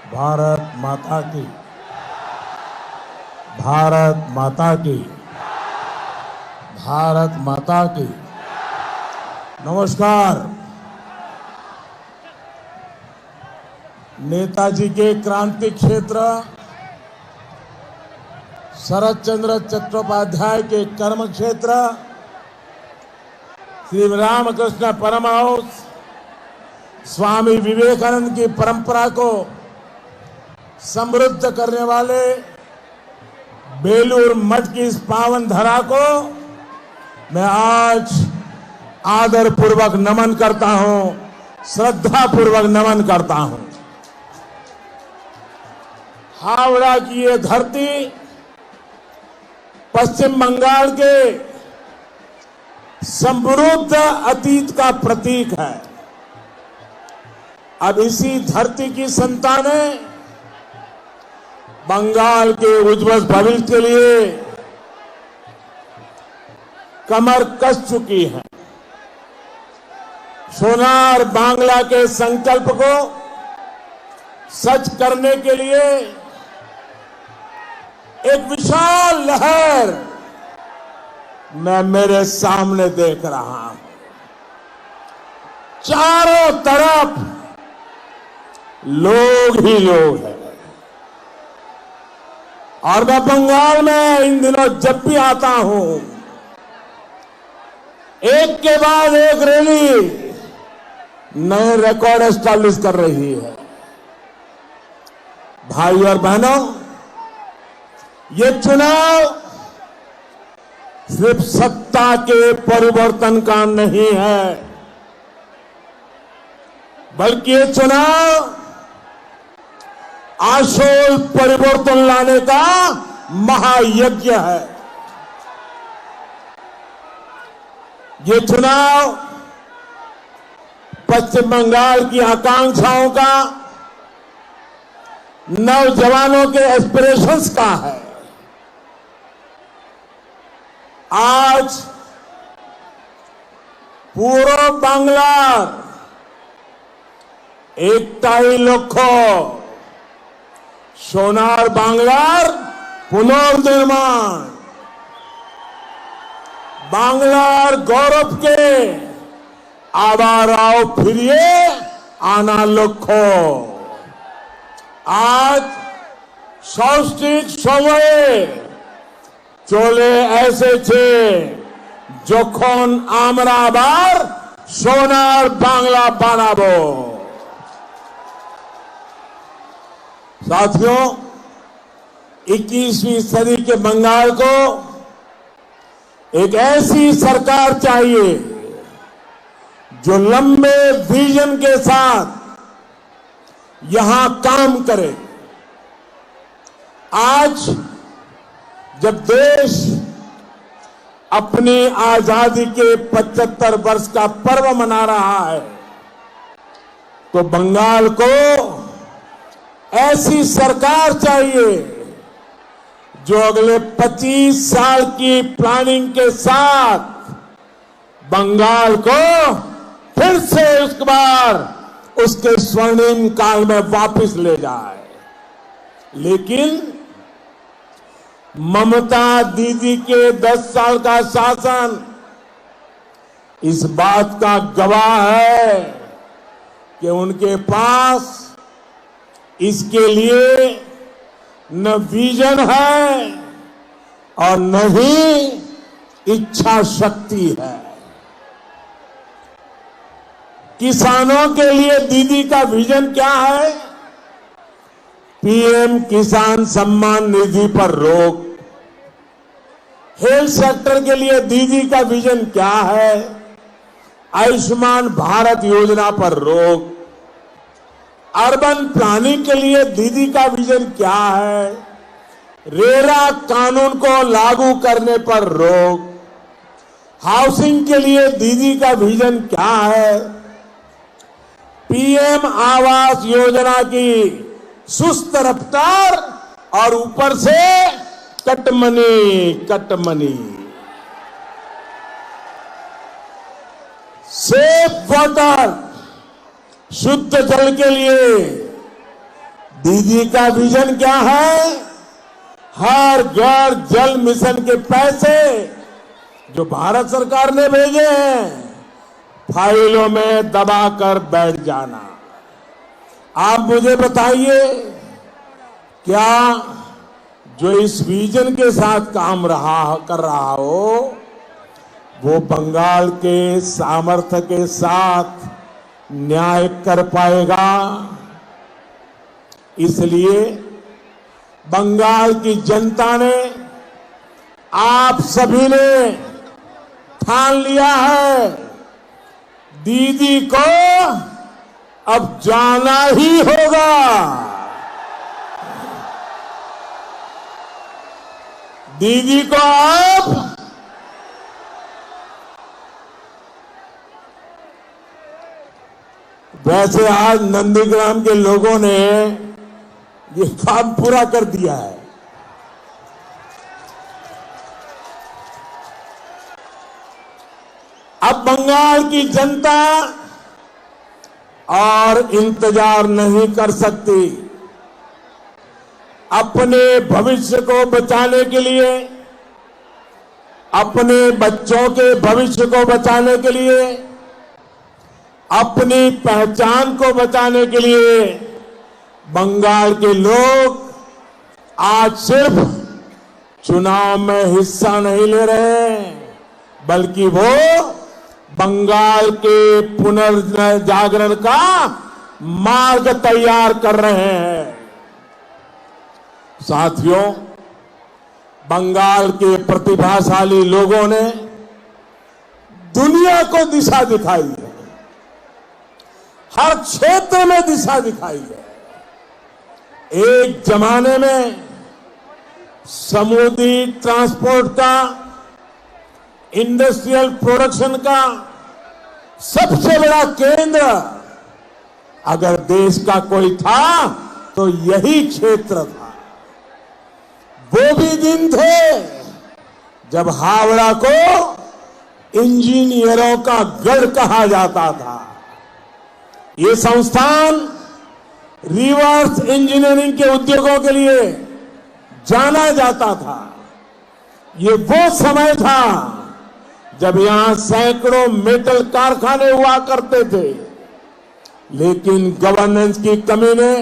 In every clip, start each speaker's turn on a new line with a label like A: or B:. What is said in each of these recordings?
A: भारत माता की, भारत माता की, भारत माता की। नमस्कार। नेताजी के क्रांति क्षेत्र शरद चंद्र चट्टोपाध्याय के कर्म क्षेत्र श्री रामकृष्ण परमहंस स्वामी विवेकानंद की परंपरा को समृद्ध करने वाले बेलूर मठ की इस पावन धरा को मैं आज आदर पूर्वक नमन करता हूं, श्रद्धा पूर्वक नमन करता हूं। हावड़ा की ये धरती पश्चिम बंगाल के समृद्ध अतीत का प्रतीक है। अब इसी धरती की संतानें बंगाल के उज्जवल भविष्य के लिए कमर कस चुकी है। सोनार बांग्ला के संकल्प को सच करने के लिए एक विशाल लहर मैं मेरे सामने देख रहा हूं। चारों तरफ लोग ही लोग हैं। और मैं बंगाल में इन दिनों जब भी आता हूं, एक के बाद एक रैली नए रिकॉर्ड एस्टैब्लिश कर रही है। भाई और बहनों, ये चुनाव सिर्फ सत्ता के परिवर्तन का नहीं है, बल्कि ये चुनाव आशोल परिवर्तन लाने का महायज्ञ है। ये चुनाव पश्चिम बंगाल की आकांक्षाओं का, नौजवानों के एस्पिरेशंस का है। आज पूर्व बांग्लार एकताई लक्ष्य सोनार बांग्लार पुनर्निर्माण, बांग्लार गौरव के आवाराव फिरिए आना लक्ष्य। आज सौष्टिक समय चले ऐसे छे যখন আমরা আবার সোনার বাংলা বানাবো। साथियों, 21वीं सदी के बंगाल को एक ऐसी सरकार चाहिए जो लंबे विजन के साथ यहां काम करे। आज जब देश अपनी आजादी के 75 वर्ष का पर्व मना रहा है, तो बंगाल को ऐसी सरकार चाहिए जो अगले 25 साल की प्लानिंग के साथ बंगाल को फिर से एक बार उसके स्वर्णिम काल में वापस ले जाए। लेकिन ममता दीदी के 10 साल का शासन इस बात का गवाह है कि उनके पास इसके लिए न विजन है और न ही इच्छा शक्ति है। किसानों के लिए दीदी का विजन क्या है? पीएम किसान सम्मान निधि पर रोक। हेल्थ सेक्टर के लिए दीदी का विजन क्या है? आयुष्मान भारत योजना पर रोक। अर्बन प्लानिंग के लिए दीदी का विजन क्या है? रेरा कानून को लागू करने पर रोक। हाउसिंग के लिए दीदी का विजन क्या है? पीएम आवास योजना की सुस्त रफ्तार और ऊपर से कटमनी। सेफ वाटर, शुद्ध जल के लिए दीदी का विजन क्या है? हर घर जल मिशन के पैसे जो भारत सरकार ने भेजे हैं, फाइलों में दबाकर बैठ जाना। आप मुझे बताइए, क्या जो इस विजन के साथ काम कर रहा हो, वो बंगाल के सामर्थ्य के साथ न्याय कर पाएगा? इसलिए बंगाल की जनता ने, आप सभी ने ठान लिया है, दीदी को अब जाना ही होगा। दीदी को अब वैसे आज नंदीग्राम के लोगों ने ये काम पूरा कर दिया है। अब बंगाल की जनता और इंतजार नहीं कर सकती। अपने भविष्य को बचाने के लिए, अपने बच्चों के भविष्य को बचाने के लिए, अपनी पहचान को बचाने के लिए बंगाल के लोग आज सिर्फ चुनाव में हिस्सा नहीं ले रहे हैं, बल्कि वो बंगाल के पुनर्जागरण का मार्ग तैयार कर रहे हैं। साथियों, बंगाल के प्रतिभाशाली लोगों ने दुनिया को दिशा दिखाई है, हर क्षेत्र में दिशा दिखाई है। एक जमाने में समुद्री ट्रांसपोर्ट का, इंडस्ट्रियल प्रोडक्शन का सबसे बड़ा केंद्र अगर देश का कोई था तो यही क्षेत्र था। वो भी दिन थे जब हावड़ा को इंजीनियरों का गढ़ कहा जाता था। ये संस्थान रिवर्स इंजीनियरिंग के उद्योगों के लिए जाना जाता था। ये वो समय था जब यहां सैकड़ों मेटल कारखाने हुआ करते थे, लेकिन गवर्नेंस की कमी ने,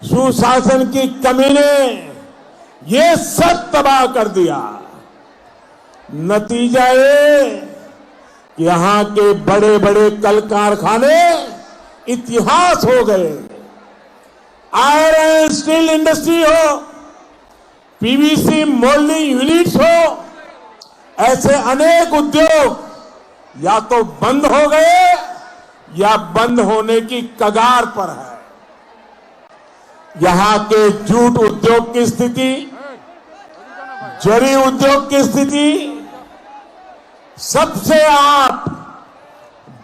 A: सुशासन की कमी ने ये सब तबाह कर दिया। नतीजा ये कि यहां के बड़े बड़े कल कारखाने इतिहास हो गए। आयरन स्टील इंडस्ट्री हो, पीवीसी मोल्डिंग यूनिट्स हो, ऐसे अनेक उद्योग या तो बंद हो गए या बंद होने की कगार पर है। यहां के जूट उद्योग की स्थिति, जरी उद्योग की स्थिति सबसे आप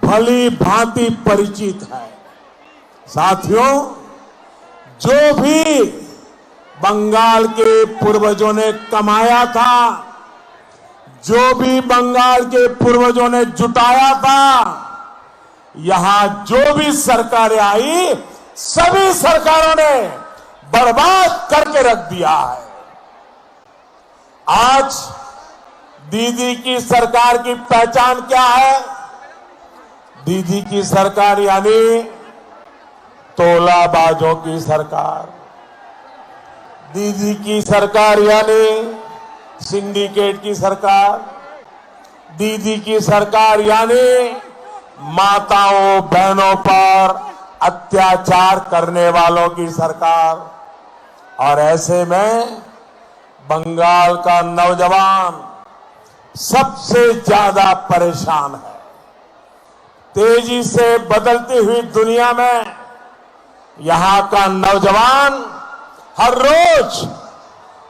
A: भली भांति परिचित है। साथियों, जो भी बंगाल के पूर्वजों ने कमाया था, जो भी बंगाल के पूर्वजों ने जुटाया था, यहां जो भी सरकारें आई, सभी सरकारों ने बर्बाद करके रख दिया है। आज दीदी की सरकार की पहचान क्या है? दीदी की सरकार यानी तोलाबाजों की सरकार। दीदी की सरकार यानी सिंडिकेट की सरकार। दीदी की सरकार यानी माताओं बहनों पर अत्याचार करने वालों की सरकार। और ऐसे में बंगाल का नौजवान सबसे ज्यादा परेशान है। तेजी से बदलती हुई दुनिया में यहां का नौजवान हर रोज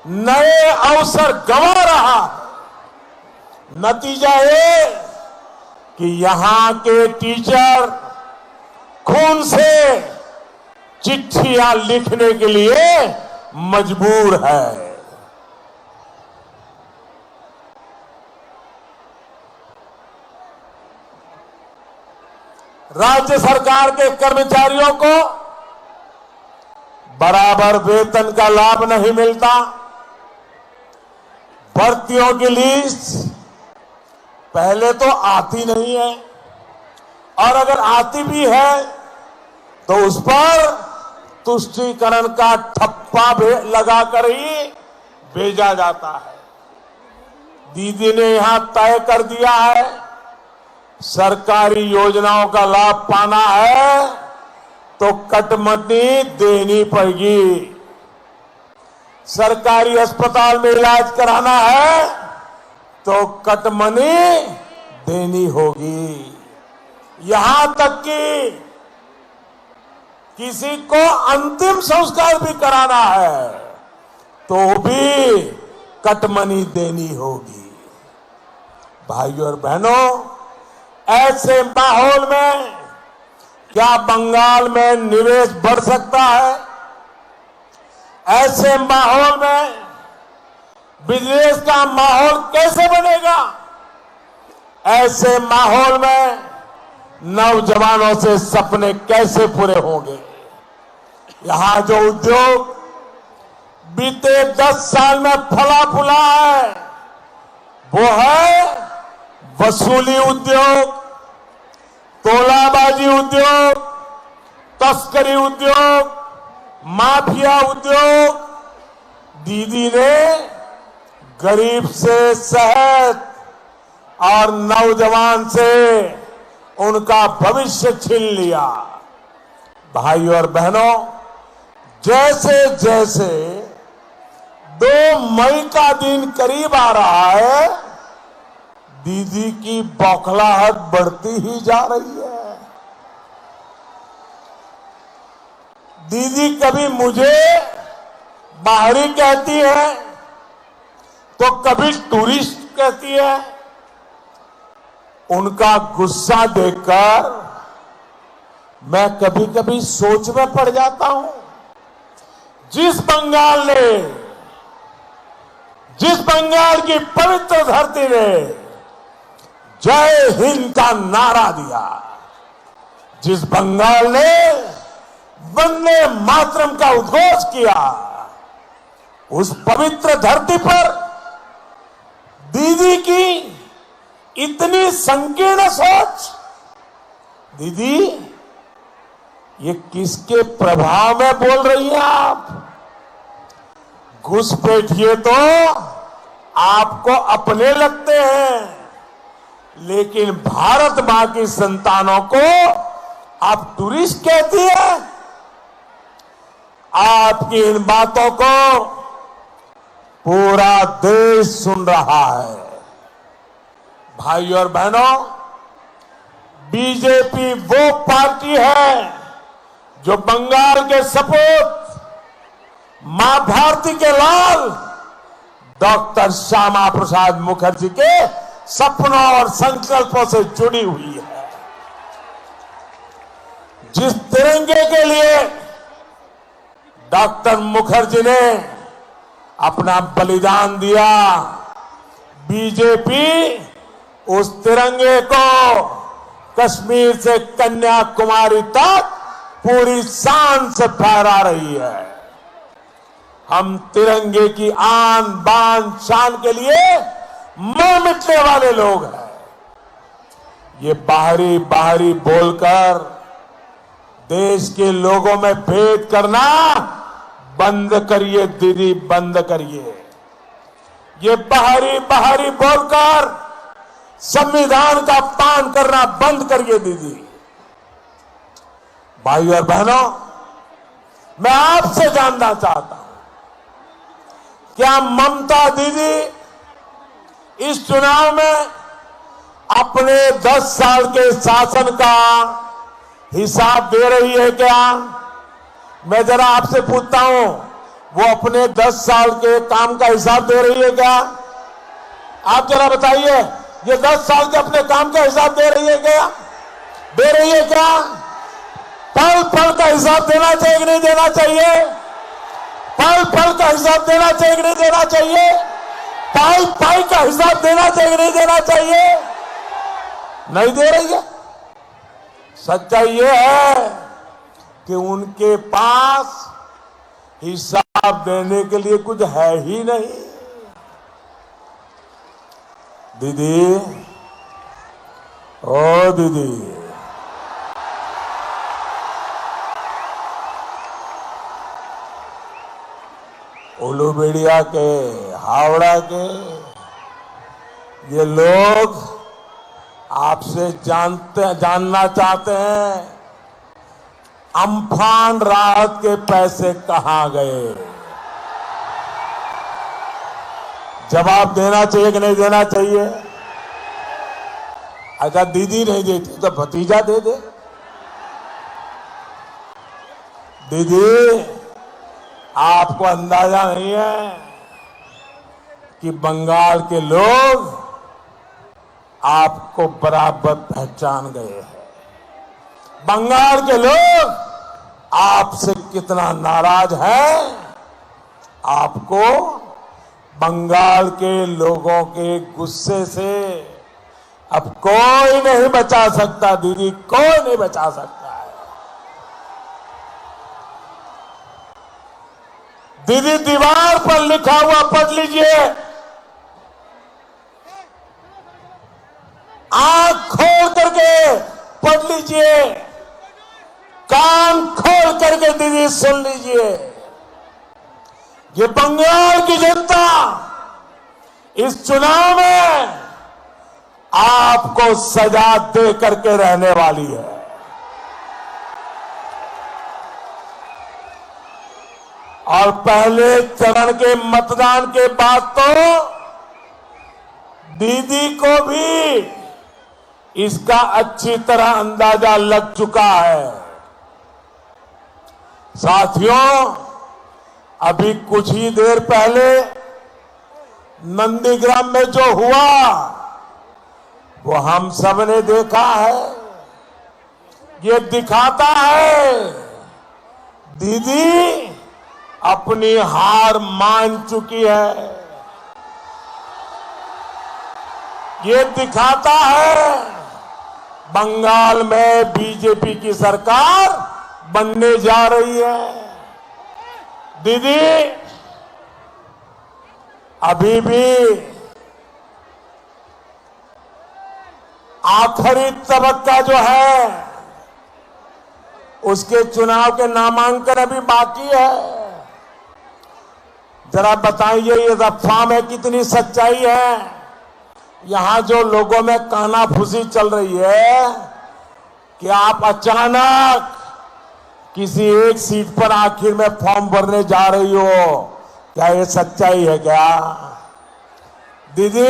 A: नए अवसर गंवा रहा है। नतीजा ये कि यहां के टीचर खून से चिट्ठियां लिखने के लिए मजबूर है। राज्य सरकार के कर्मचारियों को बराबर वेतन का लाभ नहीं मिलता, भर्तियों की लिस्ट पहले तो आती नहीं है, और अगर आती भी है तो उस पर तुष्टीकरण का ठप्पा लगाकर ही भेजा जाता है। दीदी ने यहां तय कर दिया है, सरकारी योजनाओं का लाभ पाना है तो कटमनी देनी पड़ेगी। सरकारी अस्पताल में इलाज कराना है तो कटमनी देनी होगी। यहां तक कि किसी को अंतिम संस्कार भी कराना है तो भी कटमनी देनी होगी। भाइयों और बहनों, ऐसे माहौल में क्या बंगाल में निवेश बढ़ सकता है? ऐसे माहौल में बिजनेस का माहौल कैसे बनेगा? ऐसे माहौल में नौजवानों से सपने कैसे पूरे होंगे? यहां जो उद्योग बीते 10 साल में फला फूला है वो है वसूली उद्योग, तोलाबाजी उद्योग, तस्करी उद्योग, माफिया उद्योग। दीदी ने गरीब से सेहत और नौजवान से उनका भविष्य छीन लिया। भाइयों और बहनों, जैसे जैसे 2 मई का दिन करीब आ रहा है, दीदी की बौखलाहट बढ़ती ही जा रही है। दीदी कभी मुझे बाहरी कहती है तो कभी टूरिस्ट कहती है। उनका गुस्सा देखकर मैं कभी कभी सोच में पड़ जाता हूं। जिस बंगाल की पवित्र धरती ने जय हिंद का नारा दिया, जिस बंगाल ने वंदे मातरम का उद्घोष किया, उस पवित्र धरती पर दीदी की इतनी संकीर्ण सोच। दीदी, ये किसके प्रभाव में बोल रही हैं आप? घुसपैठिए तो आपको अपने लगते हैं, लेकिन भारत मां की संतानों को आप टूरिस्ट कहती है। आपकी इन बातों को पूरा देश सुन रहा है। भाइयों और बहनों, बीजेपी वो पार्टी है जो बंगाल के सपूत मां भारती के लाल डॉक्टर श्यामा प्रसाद मुखर्जी के सपनों और संकल्पों से जुड़ी हुई है। जिस तिरंगे के लिए डॉक्टर मुखर्जी ने अपना बलिदान दिया, बीजेपी उस तिरंगे को कश्मीर से कन्याकुमारी तक पूरी शान से फहरा रही है। हम तिरंगे की आन बान शान के लिए मर मिटने वाले लोग हैं। ये बाहरी बोलकर देश के लोगों में भेद करना बंद करिए दीदी, बंद करिए। ये बाहरी बोलकर संविधान का पान करना बंद करिए दीदी। भाइयों और बहनों, मैं आपसे जानना चाहता हूं, क्या ममता दीदी इस चुनाव में अपने 10 साल के शासन का हिसाब दे रही है क्या? मैं जरा आपसे पूछता हूं, वो अपने 10 साल के काम का हिसाब दे रही है क्या? आप जरा बताइए, ये 10 साल के अपने काम का हिसाब दे रही है क्या? दे रही है क्या? पल पल का हिसाब देना चाहिए कि नहीं देना चाहिए? पल पल का हिसाब देना चाहिए कि नहीं देना चाहिए? पाई पाई का हिसाब देना चाहिए कि नहीं देना चाहिए? नहीं दे रही है। सच्चाई ये है कि उनके पास हिसाब देने के लिए कुछ है ही नहीं। दीदी, ओ दीदी, उलूबेड़िया के, हावड़ा के ये लोग आपसे जानना चाहते हैं अम्फान राहत के पैसे कहां गए। जवाब देना चाहिए कि नहीं देना चाहिए? अगर दीदी नहीं देती तो भतीजा दे दे। दीदी, आपको अंदाजा नहीं है कि बंगाल के लोग आपको बराबर पहचान गए हैं। बंगाल के लोग आपसे कितना नाराज है, आपको बंगाल के लोगों के गुस्से से अब कोई नहीं बचा सकता। दीदी, कोई नहीं बचा सकता है। दीदी, दीवार पर लिखा हुआ पढ़ लीजिए, आंख खोल करके पढ़ लीजिए, कान खोल करके दीदी सुन लीजिए। ये बंगाल की जनता इस चुनाव में आपको सजा दे करके रहने वाली है। और पहले चरण के मतदान के बाद तो दीदी को भी इसका अच्छी तरह अंदाजा लग चुका है। साथियों, अभी कुछ ही देर पहले नंदीग्राम में जो हुआ वो हम सब ने देखा है। ये दिखाता है दीदी अपनी हार मान चुकी है। ये दिखाता है बंगाल में बीजेपी की सरकार बनने जा रही है। दीदी, अभी भी आखिरी तबक्का जो है उसके चुनाव के नामांकन अभी बाकी है। जरा बताइए ये अफवाह में कितनी सच्चाई है? यहां जो लोगों में कानाफूसी चल रही है कि आप अचानक किसी एक सीट पर आखिर में फॉर्म भरने जा रही हो, क्या ये सच्चाई है क्या? दीदी,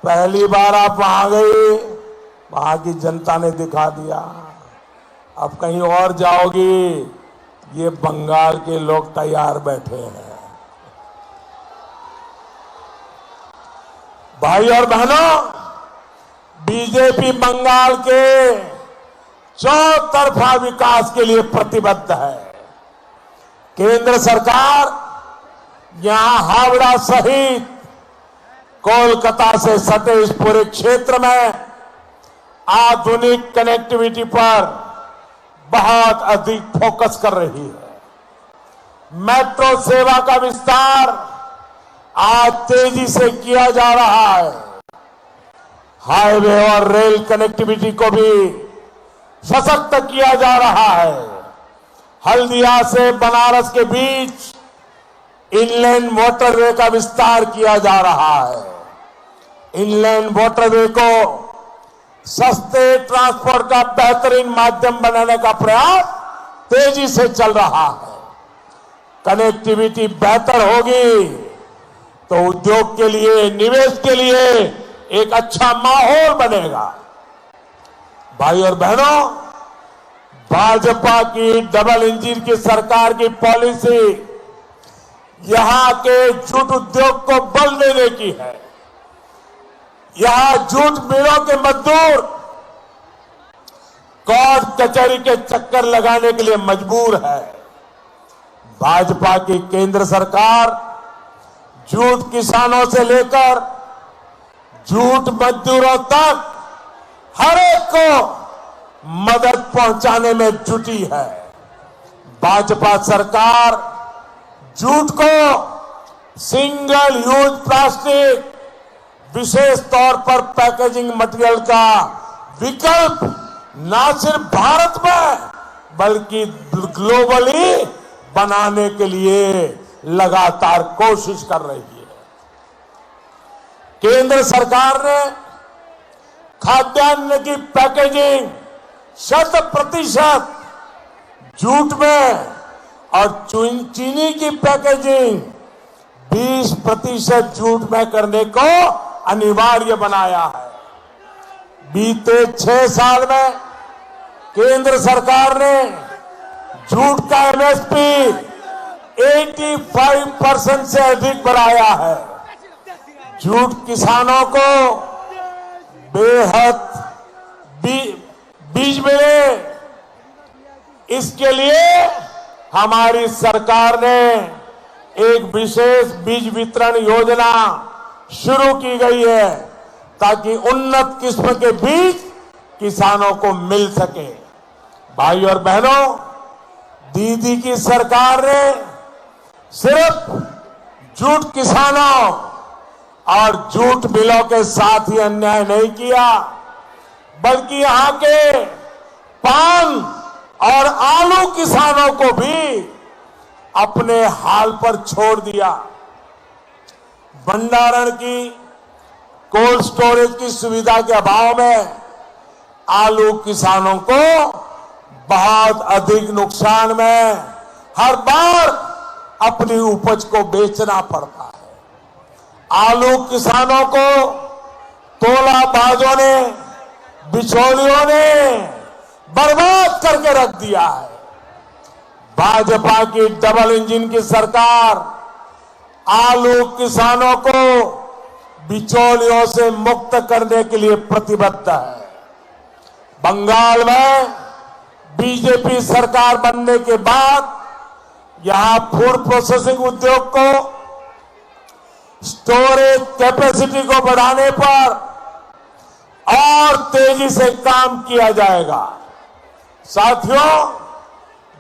A: पहली बार आप वहां गई, वहां की जनता ने दिखा दिया। अब कहीं और जाओगी, ये बंगाल के लोग तैयार बैठे हैं। भाई और बहनों, बीजेपी बंगाल के चौतरफा विकास के लिए प्रतिबद्ध है। केंद्र सरकार यहां हावड़ा सहित कोलकाता से सटे इस पूरे क्षेत्र में आधुनिक कनेक्टिविटी पर बहुत अधिक फोकस कर रही है। मेट्रो सेवा का विस्तार आज तेजी से किया जा रहा है। हाईवे और रेल कनेक्टिविटी को भी सशक्त किया जा रहा है। हल्दिया से बनारस के बीच इनलैंड मोटरवे का विस्तार किया जा रहा है। इनलैंड मोटरवे को सस्ते ट्रांसपोर्ट का बेहतरीन माध्यम बनाने का प्रयास तेजी से चल रहा है। कनेक्टिविटी बेहतर होगी तो उद्योग के लिए, निवेश के लिए एक अच्छा माहौल बनेगा। भाई और बहनों, भाजपा की डबल इंजन की सरकार की पॉलिसी यहां के जूट उद्योग को बल देने की है। यहां जूट मिलों के मजदूर कोर्ट कचहरी के चक्कर लगाने के लिए मजबूर है। भाजपा की केंद्र सरकार जूट किसानों से लेकर जूट मजदूरों तक हर एक को मदद पहुंचाने में जुटी है। भाजपा सरकार जूट को सिंगल यूज प्लास्टिक, विशेष तौर पर पैकेजिंग मटेरियल का विकल्प न सिर्फ भारत में बल्कि ग्लोबली बनाने के लिए लगातार कोशिश कर रही है। केंद्र सरकार ने खाद्यान्न की पैकेजिंग 100% जूट में और चीनी की पैकेजिंग 20% जूट में करने को अनिवार्य बनाया है। बीते 6 साल में केंद्र सरकार ने जूट का एमएसपी 85% से अधिक बढ़ाया है। जूट किसानों को बेहद बीज मिले, इसके लिए हमारी सरकार ने एक विशेष बीज वितरण योजना शुरू की गई है ताकि उन्नत किस्म के बीज किसानों को मिल सके। भाई और बहनों, दीदी की सरकार ने सिर्फ जूट किसानों और जूट मिलों के साथ ही अन्याय नहीं किया, बल्कि यहां के पान और आलू किसानों को भी अपने हाल पर छोड़ दिया। भंडारण की, कोल्ड स्टोरेज की सुविधा के अभाव में आलू किसानों को बहुत अधिक नुकसान में हर बार अपनी उपज को बेचना पड़ता है। आलू किसानों को तोलाबाजों ने, बिचौलियों ने बर्बाद करके रख दिया है। भाजपा की डबल इंजन की सरकार आलू किसानों को बिचौलियों से मुक्त करने के लिए प्रतिबद्ध है। बंगाल में बीजेपी सरकार बनने के बाद यहां फूड प्रोसेसिंग उद्योग को, स्टोरेज कैपेसिटी को बढ़ाने पर और तेजी से काम किया जाएगा। साथियों,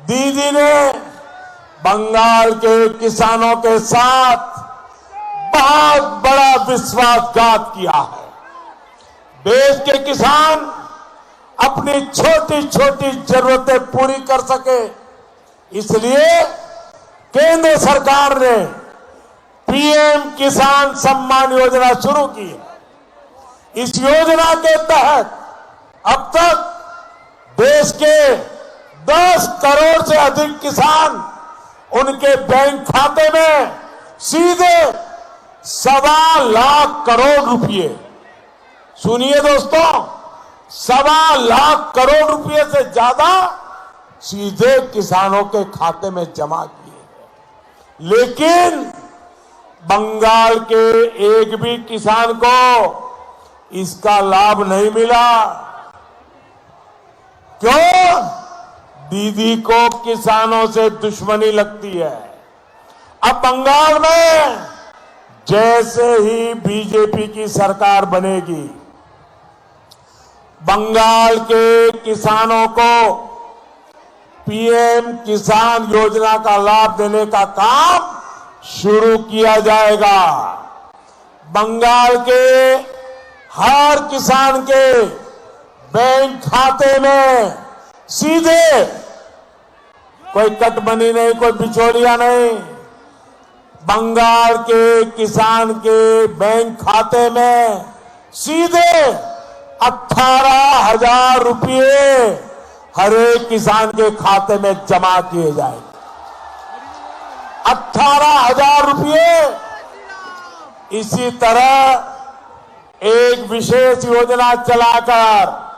A: दीदी ने बंगाल के किसानों के साथ बहुत बड़ा विश्वासघात किया है। देश के किसान अपनी छोटी छोटी जरूरतें पूरी कर सके, इसलिए केंद्र सरकार ने पीएम किसान सम्मान योजना शुरू की है। इस योजना के तहत अब तक देश के 10 करोड़ से अधिक किसान उनके बैंक खाते में सीधे 1.25 लाख करोड़ रुपए, सुनिए दोस्तों, 1.25 लाख करोड़ रुपए से ज्यादा सीधे किसानों के खाते में जमा किए। लेकिन बंगाल के एक भी किसान को इसका लाभ नहीं मिला। क्यों? दीदी को किसानों से दुश्मनी लगती है। अब बंगाल में जैसे ही बीजेपी की सरकार बनेगी, बंगाल के किसानों को पीएम किसान योजना का लाभ देने का काम शुरू किया जाएगा। बंगाल के हर किसान के बैंक खाते में सीधे, कोई कटमनी नहीं, कोई बिचौलिया नहीं, बंगाल के किसान के बैंक खाते में सीधे 18,000 रुपये हर एक किसान के खाते में जमा किए जाएंगे। 18,000 रुपये। इसी तरह एक विशेष योजना चलाकर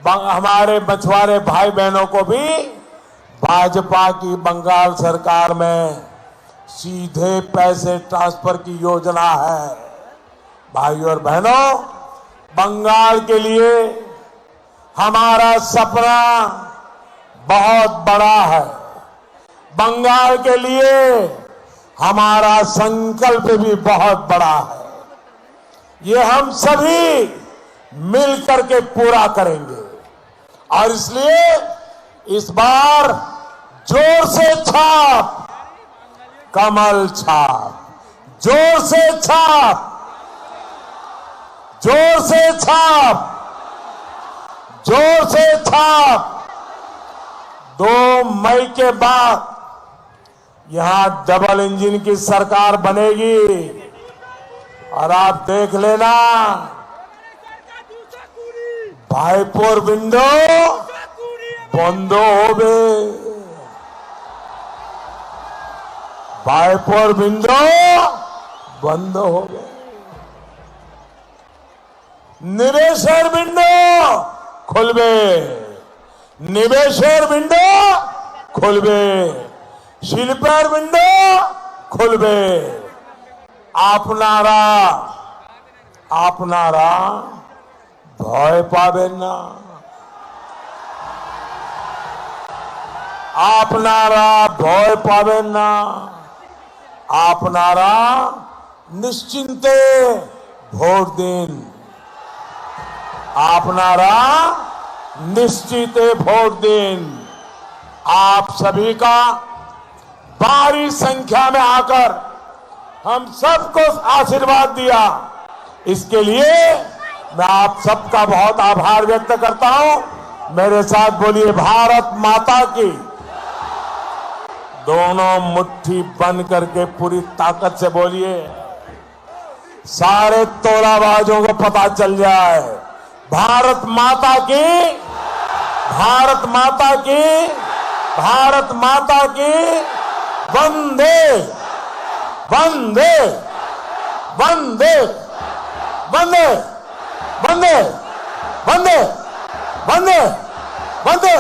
A: हमारे मछुआरे भाई बहनों को भी भाजपा की बंगाल सरकार में सीधे पैसे ट्रांसफर की योजना है। भाई और बहनों, बंगाल के लिए हमारा सपना बहुत बड़ा है। बंगाल के लिए हमारा संकल्प भी बहुत बड़ा है। ये हम सभी मिलकर के पूरा करेंगे और इसलिए इस बार जोर से छाप, कमल छाप, जोर से छाप, जोर से छाप, जोर से छाप। 2 मई के बाद यहां डबल इंजन की सरकार बनेगी और आप देख लेना, भाईपुर विंडो बंद होबे, भाईपुर विंडो बंद होबे, निवेशर विंडो खुलबे, निवेशर विंडो खुलबे, शिल्पर विंडो खुलबे। आपनारा आपनारा भय पाबेन ना, आपनारा भय पाबेन ना, आपनारा निश्चिंते भोट दिन, आपनारा निश्चिते भोट दिन। आप सभी का भारी संख्या में आकर हम सबको आशीर्वाद दिया, इसके लिए मैं आप सबका बहुत आभार व्यक्त करता हूं। मेरे साथ बोलिए भारत माता की। दोनों मुट्ठी बंद करके पूरी ताकत से बोलिए, सारे तोलाबाजों को पता चल जाए, भारत माता की, भारत माता की, भारत माता की। वंदे वंदे वंदे वंदे वंदे वंदे वंदे वंदे